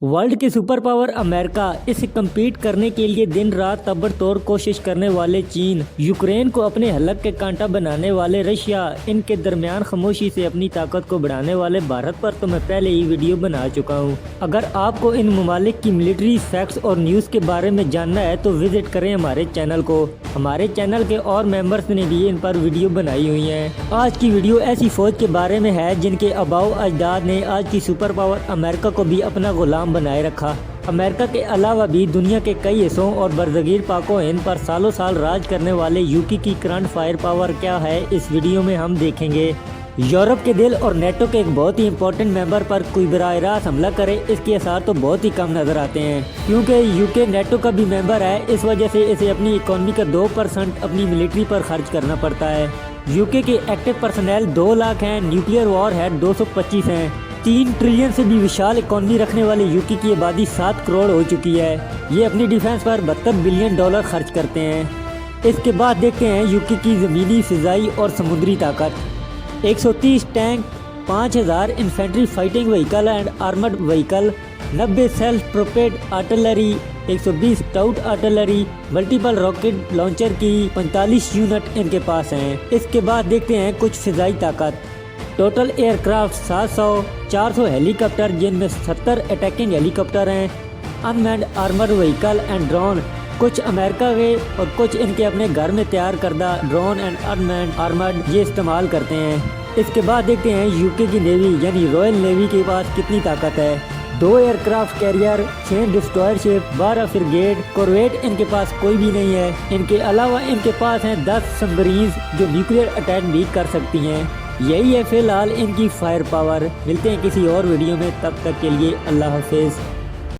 World के super power America इसे compete करने के लिए दिन रात ताबड़तोड़ कोशिश करने वाले चीन, यूक्रेन को अपने हलक के कांटा बनाने वाले रशिया, इनके दरमियान खामोशी से अपनी ताकत को बढ़ाने वाले भारत पर तो मैं पहले ही वीडियो बना चुका हूँ। अगर आपको इन ममालिक की मिलिट्री फैक्ट्स और न्यूज़ के बारे में जानना है तो विजिट करें हमारे चैनल को। हमारे चैनल के और मेंबर्स ने भी इन पर वीडियो बनाई हुई है। आज की वीडियो ऐसी फौज के बारे में है जिनके आबाओ अजदाद ने आज की सुपर पावर अमेरिका को भी अपना गुलाम बनाए रखा। अमेरिका के अलावा भी दुनिया के कई हिस्सों और बरज़गीर पाको हिंद पर सालों साल राज करने वाले यूके की करंट फायर पावर क्या है, इस वीडियो में हम देखेंगे। यूरोप के दिल और नेटो के एक बहुत ही इम्पोर्टेंट मेंबर पर कोई बराह रास्त हमला करे, इसके असर तो बहुत ही कम नजर आते हैं क्योंकि यूके नेटो का भी मेंबर है। इस वजह से इसे अपनी इकोनॉमी का 2% अपनी मिलिट्री पर खर्च करना पड़ता है। यूके के एक्टिव पर्सनल 2 लाख हैं, न्यूक्लियर वॉर हेड 225 हैं। 3 ट्रिलियन से भी विशाल इकोनॉमी रखने वाले यूके की आबादी 7 करोड़ हो चुकी है। ये अपनी डिफेंस पर $72 बिलियन खर्च करते हैं। इसके बाद देखते हैं यूके की ज़मीनी, फिजाई और समुद्री ताकत। 130 tank, 5000 infantry fighting vehicle and armoured vehicle, 90 self prepaid artillery, 120 stout artillery, multiple rocket launcher की 45 यूनिट इनके पास हैं। इसके बाद देखते हैं कुछ फिजाई ताकत। टोटल एयरक्राफ्ट 700, 400 हेलीकॉप्टर जिनमें 70 अटैकिंग हेलीकॉप्टर हैं, unmanned armoured vehicle and drone, कुछ अमेरिका के और कुछ इनके अपने घर में तैयार करदा ड्रोन एंड अनमैन्ड आर्मर्ड ये इस्तेमाल करते हैं। इसके बाद देखते हैं यूके की नेवी यानी रॉयल नेवी के पास कितनी ताकत है। 2 aircraft carrier, 6 destroyer ship, 12 frigate, corvette इनके पास कोई भी नहीं है। इनके अलावा इनके पास हैं 10 सबमरीन्स जो न्यूक्लियर अटैक भी कर सकती हैं। यही है फिलहाल इनकी फायर पावर। मिलते हैं किसी और वीडियो में, तब तक के लिए अल्लाह हाफिज़।